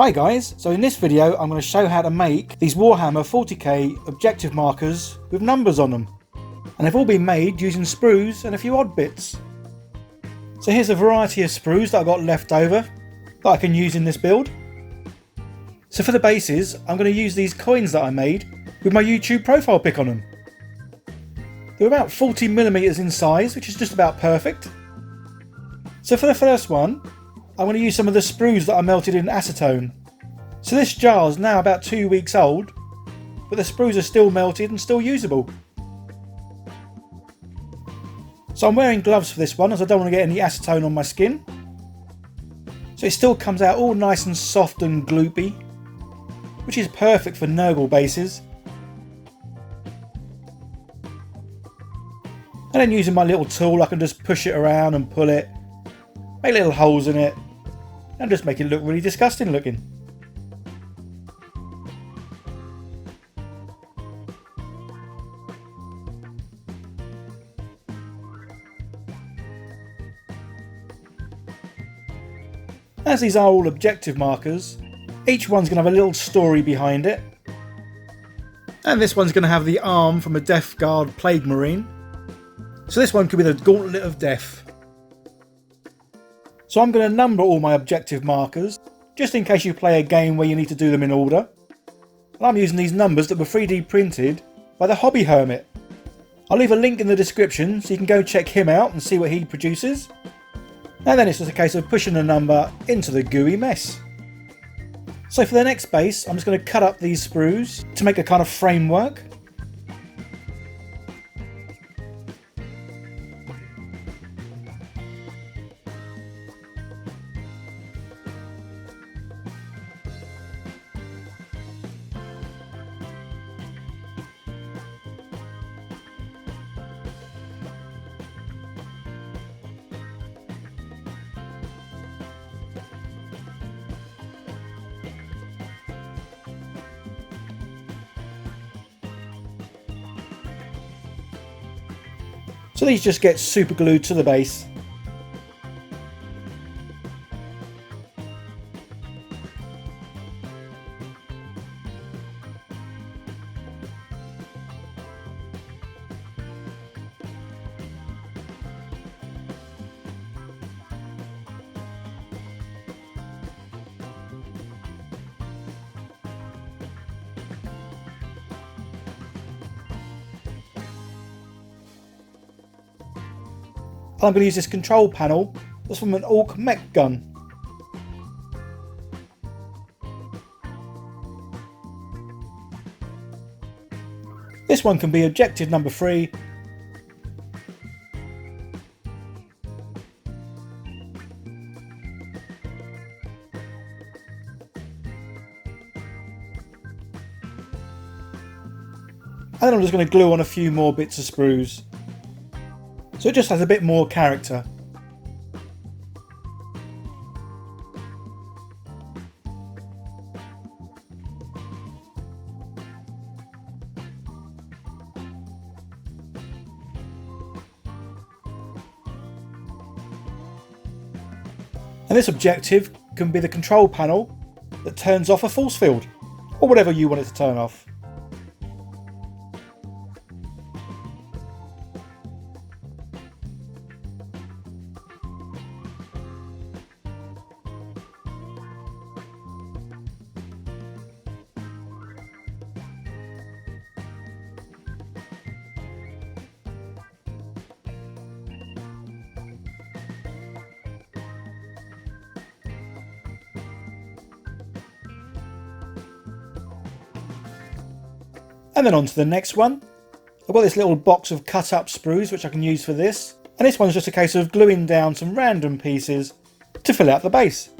Hi guys, so in this video I'm going to show how to make these Warhammer 40k objective markers with numbers on them. And they've all been made using sprues and a few odd bits. So here's a variety of sprues that I got left over that I can use in this build. So for the bases I'm going to use these coins that I made with my YouTube profile pic on them. They're about 40mm in size, which is just about perfect. So for the first one, I'm going to use some of the sprues that I melted in acetone. So this jar is now about 2 weeks old, but the sprues are still melted and still usable. So I'm wearing gloves for this one as I don't want to get any acetone on my skin. So it still comes out all nice and soft and gloopy, which is perfect for Nurgle bases. And then using my little tool I can just push it around and pull it, make little holes in it, and just make it look really disgusting looking. As these are all objective markers, each one's going to have a little story behind it. And this one's going to have the arm from a Death Guard Plague Marine. So this one could be the Gauntlet of Death. So I'm going to number all my objective markers, just in case you play a game where you need to do them in order. And I'm using these numbers that were 3D printed by the Hobby Hermit. I'll leave a link in the description so you can go check him out and see what he produces. And then it's just a case of pushing the number into the gooey mess. So for the next base, I'm just going to cut up these sprues to make a kind of framework. So these just get super glued to the base. I'm going to use this control panel that's from an Orc mech gun. This one can be objective number 3. And then I'm just going to glue on a few more bits of sprues, so it just has a bit more character. And this objective can be the control panel that turns off a force field, or whatever you want it to turn off. And then on to the next one. I've got this little box of cut up sprues which I can use for this. And this one's just a case of gluing down some random pieces to fill out the base.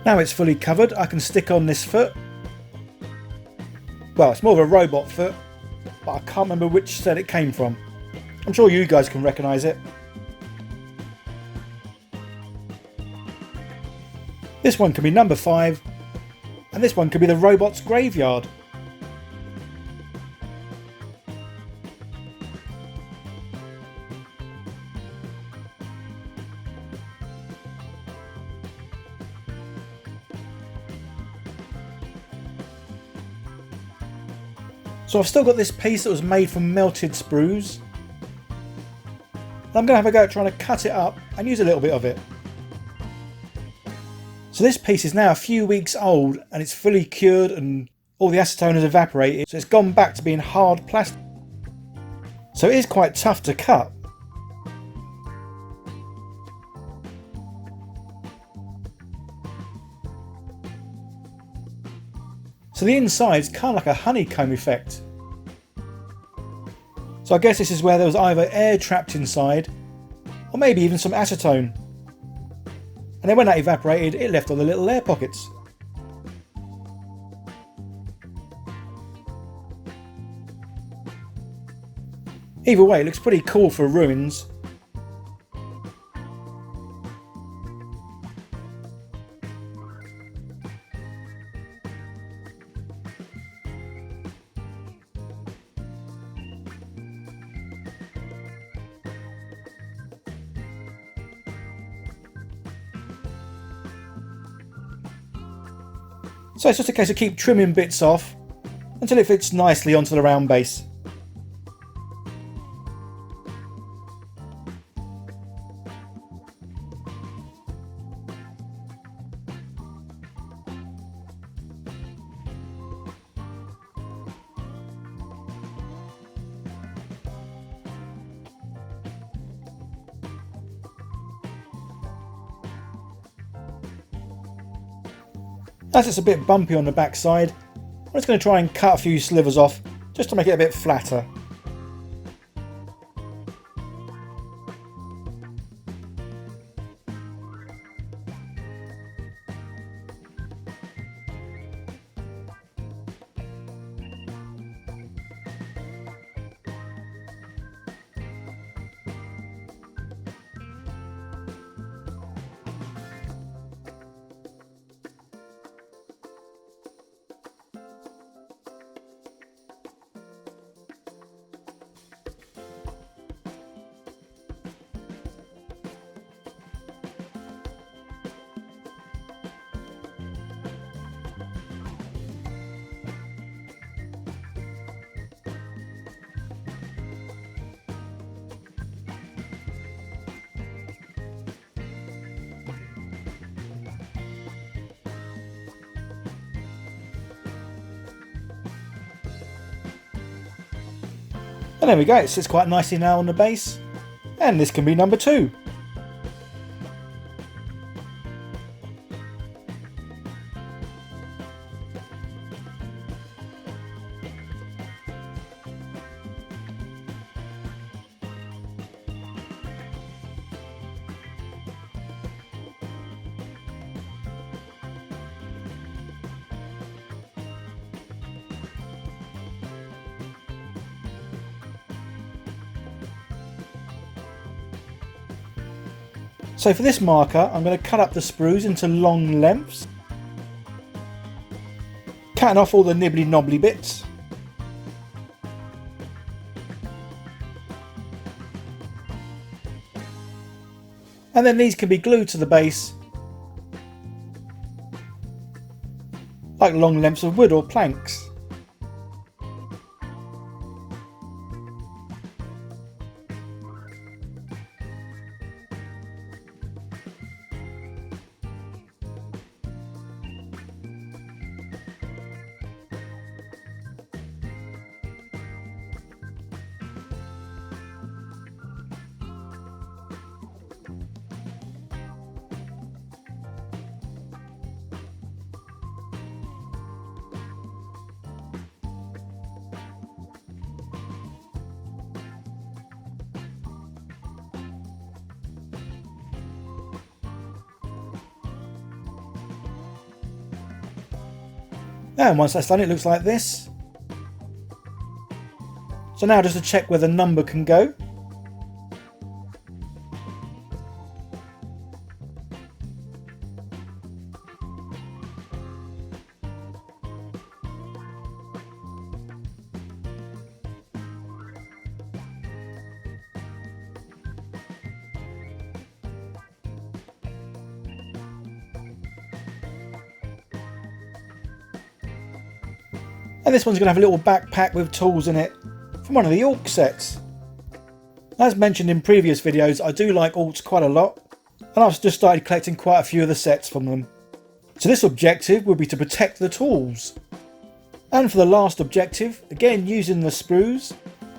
Now it's fully covered, I can stick on this foot. Well, it's more of a robot foot, but I can't remember which set it came from. I'm sure you guys can recognise it. This one can be number 5, and this one could be the robot's graveyard. So I've still got this piece that was made from melted sprues. I'm going to have a go at trying to cut it up and use a little bit of it. So this piece is now a few weeks old and it's fully cured and all the acetone has evaporated, so it's gone back to being hard plastic. So it is quite tough to cut. So the inside's kind of like a honeycomb effect. So I guess this is where there was either air trapped inside or maybe even some acetone. And then when that evaporated, it left all the little air pockets. Either way, it looks pretty cool for ruins. So it's just a case of keep trimming bits off until it fits nicely onto the round base. As it's a bit bumpy on the back side, I'm just going to try and cut a few slivers off just to make it a bit flatter. And there we go, it sits quite nicely now on the base. And this can be number 2. So for this marker, I'm going to cut up the sprues into long lengths, cutting off all the nibbly knobbly bits. And then these can be glued to the base like long lengths of wood or planks. And once that's done, it looks like this. So now just to check where the number can go. And this one's going to have a little backpack with tools in it from one of the Orc sets. As mentioned in previous videos, I do like Orcs quite a lot, and I've just started collecting quite a few of the sets from them. So this objective will be to protect the tools. And for the last objective, again using the sprues.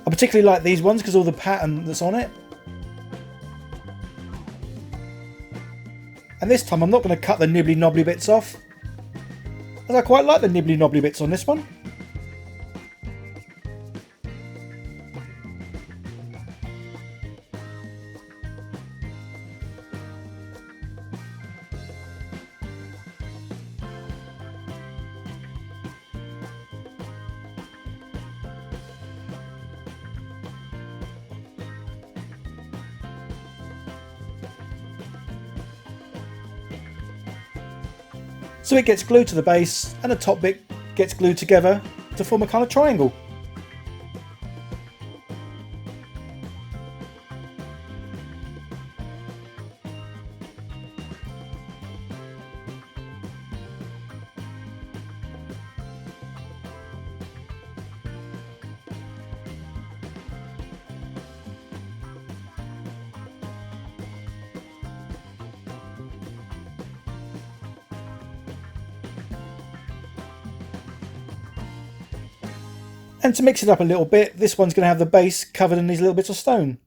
I particularly like these ones because of the pattern that's on it. And this time I'm not going to cut the nibbly knobbly bits off, as I quite like the nibbly knobbly bits on this one. So it gets glued to the base and the top bit gets glued together to form a kind of triangle. And to mix it up a little bit, this one's going to have the base covered in these little bits of stone.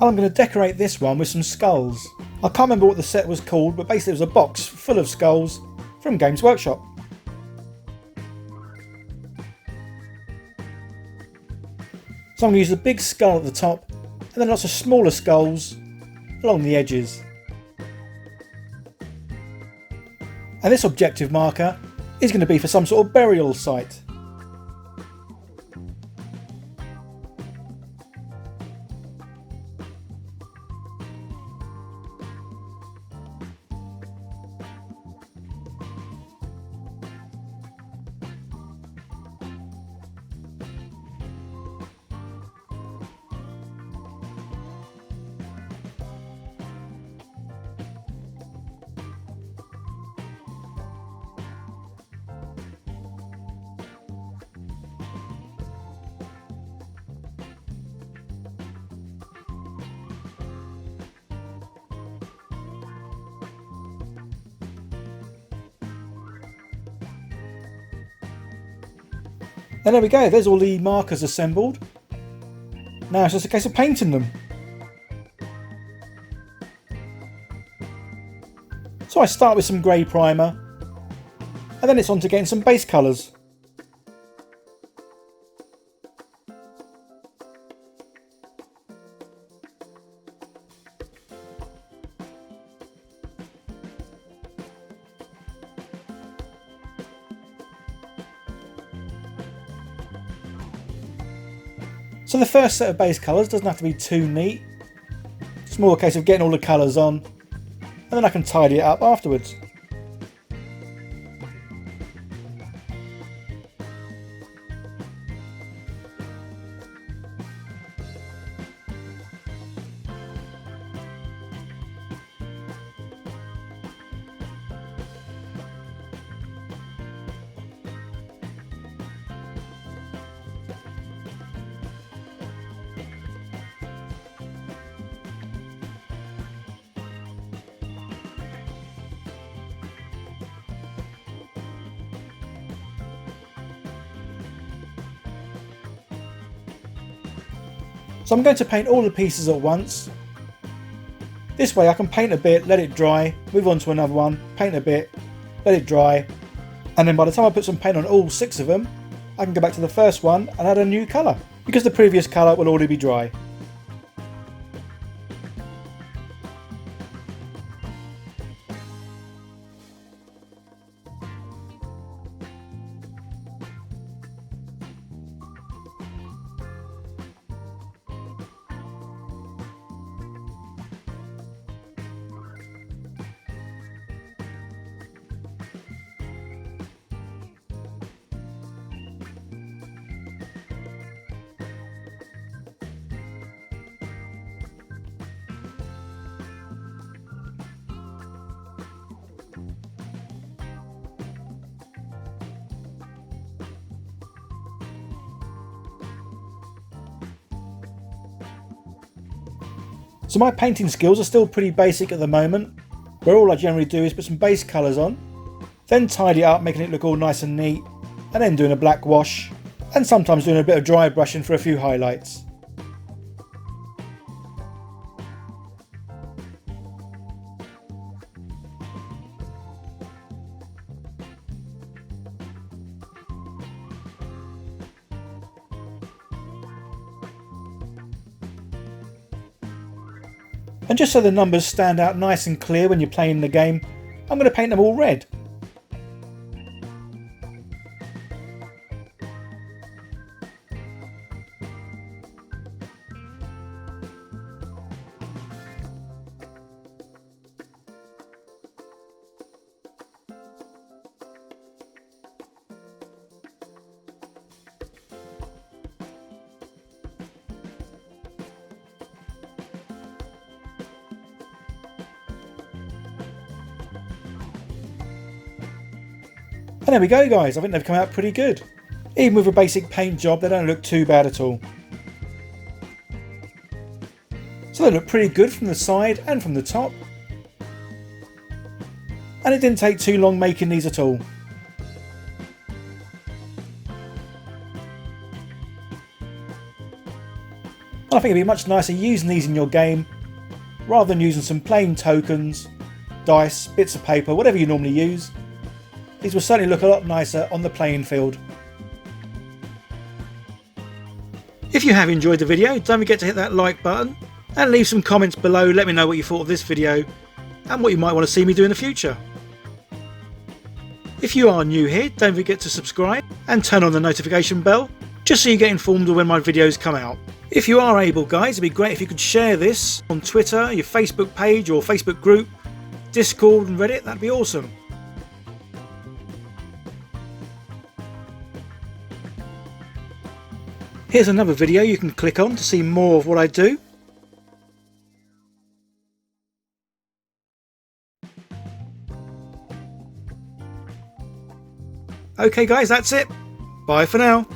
I'm going to decorate this one with some skulls. I can't remember what the set was called, but basically it was a box full of skulls from Games Workshop. So I'm going to use a big skull at the top and then lots of smaller skulls along the edges. And this objective marker is going to be for some sort of burial site. And there we go, there's all the markers assembled. Now it's just a case of painting them. So I start with some grey primer, and then it's on to getting some base colours. So the first set of base colours doesn't have to be too neat. It's more a case of getting all the colours on, and then I can tidy it up afterwards. So I'm going to paint all the pieces at once. This way I can paint a bit, let it dry, move on to another one, paint a bit, let it dry, and then by the time I put some paint on all 6 of them, I can go back to the first one and add a new colour, because the previous colour will already be dry. So my painting skills are still pretty basic at the moment, where all I generally do is put some base colours on, then tidy it up making it look all nice and neat, and then doing a black wash, and sometimes doing a bit of dry brushing for a few highlights. And just so the numbers stand out nice and clear when you're playing the game, I'm going to paint them all red. And there we go guys, I think they've come out pretty good. Even with a basic paint job, they don't look too bad at all. So they look pretty good from the side and from the top. And it didn't take too long making these at all. And I think it'd be much nicer using these in your game, rather than using some plain tokens, dice, bits of paper, whatever you normally use. These will certainly look a lot nicer on the playing field. If you have enjoyed the video, don't forget to hit that like button and leave some comments below. Let me know what you thought of this video and what you might want to see me do in the future. If you are new here, don't forget to subscribe and turn on the notification bell just so you get informed of when my videos come out. If you are able guys, it'd be great if you could share this on Twitter, your Facebook page or Facebook group, Discord and Reddit, that'd be awesome. Here's another video you can click on to see more of what I do. Okay guys, that's it. Bye for now.